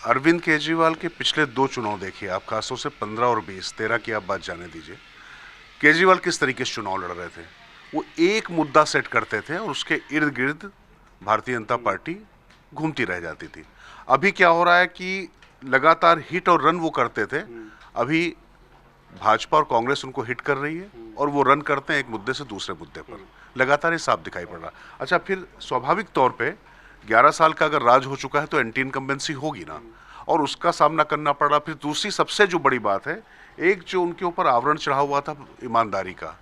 अरविंद केजरीवाल के पिछले 2 चुनाव देखिए आप, खासतौर से 15 और 20, 13 की आप बात जाने दीजिए। केजरीवाल किस तरीके से चुनाव लड़ रहे थे। वो एक मुद्दा सेट करते थे और उसके इर्द गिर्द भारतीय जनता पार्टी घूमती रह जाती थी। अभी क्या हो रहा है कि लगातार हिट और रन वो करते थे, अभी भाजपा और कांग्रेस उनको हिट कर रही है और वो रन करते हैं एक मुद्दे से दूसरे मुद्दे पर। लगातार ये साफ दिखाई पड़ रहा। अच्छा, फिर स्वाभाविक तौर पे 11 साल का अगर राज हो चुका है तो एंटी इनकम्बेंसी होगी ना, और उसका सामना करना पड़ रहा। फिर दूसरी सबसे जो बड़ी बात है, एक जो उनके ऊपर आवरण चढ़ा हुआ था ईमानदारी का,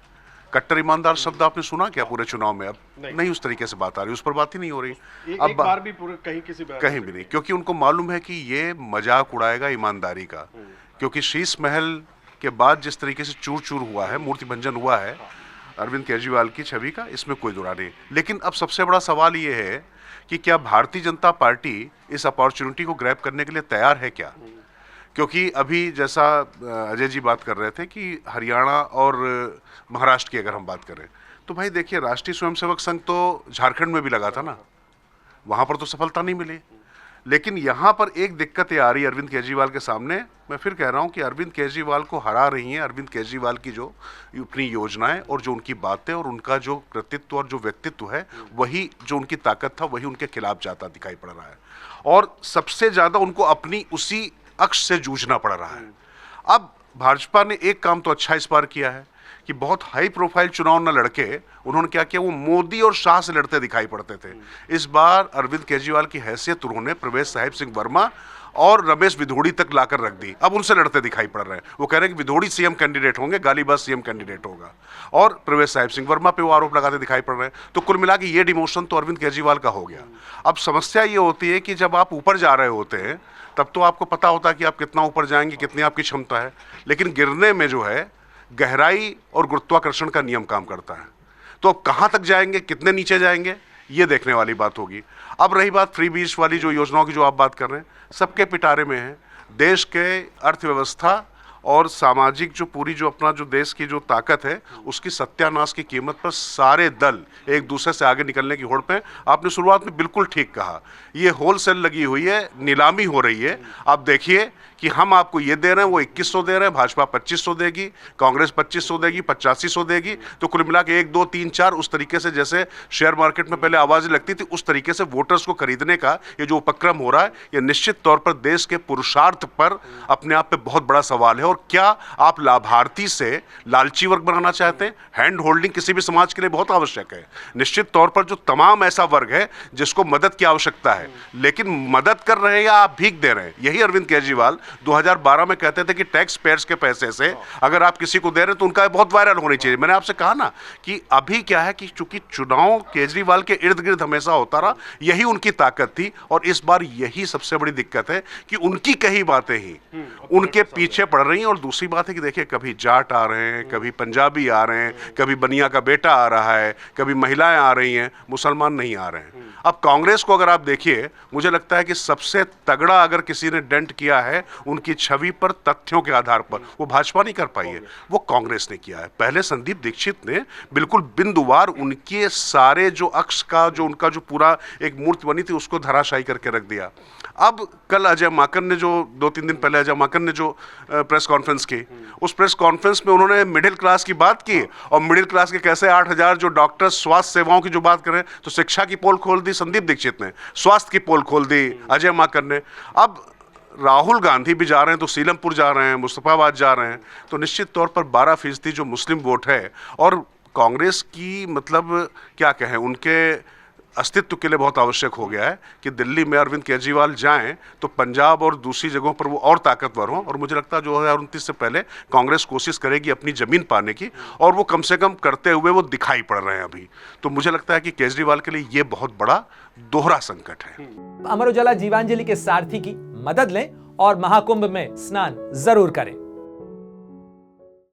कट्टर ईमानदार शब्द आपने सुना क्या पूरे चुनाव में? अब नहीं उस तरीके से बात आ रही, उस पर बात ही नहीं हो रही। अब एक बार भी पूरे कहीं भी नहीं, क्योंकि उनको मालूम है कि ये मजाक उड़ाएगा ईमानदारी का। क्योंकि शीश महल के बाद जिस तरीके से चूर चूर हुआ है, मूर्ति भंजन हुआ है अरविंद केजरीवाल की छवि का, इसमें कोई दुरा नहीं। लेकिन अब सबसे बड़ा सवाल ये है कि क्या भारतीय जनता पार्टी इस अपॉर्चुनिटी को ग्रैब करने के लिए तैयार है क्या? क्योंकि अभी जैसा अजय जी बात कर रहे थे कि हरियाणा और महाराष्ट्र की अगर हम बात करें तो भाई देखिए, राष्ट्रीय स्वयंसेवक संघ तो झारखंड में भी लगा था ना, वहां पर तो सफलता नहीं मिली। लेकिन यहां पर एक दिक्कत ये आ रही है अरविंद केजरीवाल के सामने। मैं फिर कह रहा हूं कि अरविंद केजरीवाल को हरा रही हैं अरविंद केजरीवाल की जो अपनी योजनाएं और जो उनकी बातें और उनका जो कृतित्व और जो व्यक्तित्व है, वही जो उनकी ताकत था वही उनके खिलाफ जाता दिखाई पड़ रहा है। और सबसे ज्यादा उनको अपनी उसी अक्ष से जूझना पड़ रहा है। अब भाजपा ने एक काम तो अच्छा इस बार किया है कि बहुत हाई प्रोफाइल चुनाव न लड़के उन्होंने क्या किया, वो मोदी और शाह से लड़ते दिखाई पड़ते थे। इस बार अरविंद केजरीवाल की हैसियत उन्होंने प्रवेश साहिब सिंह वर्मा और रमेश विधोड़ी तक लाकर रख दी। अब उनसे लड़ते दिखाई पड़ रहे हैं। वो कह रहे हैं कि विधोड़ी सीएम कैंडिडेट होंगे, गालीबाज सीएम कैंडिडेट होगा, और प्रवेश साहिब सिंह वर्मा पे वो आरोप लगाते दिखाई पड़ रहे हैं। तो कुल मिला के ये डिमोशन तो अरविंद केजरीवाल का हो गया। अब समस्या ये होती है कि जब आप ऊपर जा रहे होते हैं तब तो आपको पता होता है कि आप कितना ऊपर जाएंगे, कितनी आपकी क्षमता है। लेकिन गिरने में जो है गहराई और गुरुत्वाकर्षण का नियम काम करता है। तो अब कहां तक जाएंगे, कितने नीचे जाएंगे, ये देखने वाली बात होगी। अब रही बात फ्री बीज वाली जो योजनाओं की जो आप बात कर रहे हैं, सबके पिटारे में है। देश के अर्थव्यवस्था और सामाजिक जो पूरी जो अपना जो देश की जो ताकत है, उसकी सत्यानाश की कीमत पर सारे दल एक दूसरे से आगे निकलने की होड़ पे। आपने शुरुआत में बिल्कुल ठीक कहा, ये होलसेल लगी हुई है, नीलामी हो रही है। आप देखिए कि हम आपको ये दे रहे हैं, वो 2100 दे रहे हैं, भाजपा 2500 देगी, कांग्रेस 2500 देगी, 8500 देगी। तो कुल मिला के 1 2 3 4 उस तरीके से जैसे शेयर मार्केट में पहले आवाजें लगती थी, उस तरीके से वोटर्स को खरीदने का ये जो उपक्रम हो रहा है, ये निश्चित तौर पर देश के पुरुषार्थ पर अपने आप पे बहुत बड़ा सवाल है। और क्या आप लाभार्थी से लालची वर्ग बनाना चाहते हैं? हैंड होल्डिंग किसी भी समाज के लिए बहुत आवश्यक है। निश्चित तौर पर जो तमाम ऐसा वर्ग है जिसको मदद की आवश्यकता है, लेकिन मदद कर रहे हैं या आप भीख दे रहे हैं? यही अरविंद केजरीवाल 2012 में कहते थे कि टैक्स पेयर्स के पैसे से अगर आप किसी को दे रहे हैं तो उनका बहुत वायरल होनी चाहिए। मैंने आपसे कहा ना कि अभी क्या है कि चूंकि चुनाव केजरीवाल के इर्द गिर्द हमेशा होता रहा, यही उनकी ताकत थी। और इस बार यही सबसे बड़ी दिक्कत है कि उनकी कई बातें ही उनके पीछे पड़ रही हैं। और दूसरी बात है कि देखिए, कभी जाट आ रहे हैं, कभी पंजाबी आ रहे हैं, कभी बनिया का बेटा आ रहा है, कभी महिलाएं आ रही हैं, मुसलमान नहीं आ रहे हैं। अब कांग्रेस को अगर आप देखिए, मुझे लगता है कि सबसे तगड़ा अगर किसी ने डेंट किया है उनकी छवि पर, तथ्यों के आधार पर, वो भाजपा नहीं कर पाई है, वो कांग्रेस ने किया है। पहले संदीप दीक्षित ने बिल्कुल बिंदुवार उनके सारे जो अक्ष का जो उनका जो पूरा एक मूर्ति बनी थी उसको धराशायी करके रख दिया। अब कल अजय माकन ने जो 2-3 दिन पहले अजय माकन ने जो प्रेस कॉन्फ्रेंस की, उस प्रेस कॉन्फ्रेंस में उन्होंने मिडिल क्लास की बात की और मिडिल क्लास के कैसे 8000 जो डॉक्टर स्वास्थ्य सेवाओं की जो बात करें, तो शिक्षा की पोल खोल दी संदीप दीक्षित ने, स्वास्थ्य की पोल खोल दी अजय माकन ने। अब राहुल गांधी भी जा रहे हैं तो सीलमपुर जा रहे हैं, मुस्तफाबाद जा रहे हैं। तो निश्चित तौर पर 12% जो मुस्लिम वोट है, और कांग्रेस की मतलब क्या कहें, उनके अस्तित्व के लिए बहुत आवश्यक हो गया है कि दिल्ली में अरविंद केजरीवाल जाएं तो पंजाब और दूसरी जगहों पर वो और ताकतवर हों। और मुझे लगता है 2029 से पहले कांग्रेस कोशिश करेगी अपनी जमीन पाने की, और वो कम से कम करते हुए वो दिखाई पड़ रहे हैं अभी। तो मुझे लगता है कि केजरीवाल के लिए ये बहुत बड़ा दोहरा संकट है। अमर उजाला जीवांजलि के सारथी की मदद लें और महाकुंभ में स्नान जरूर करें।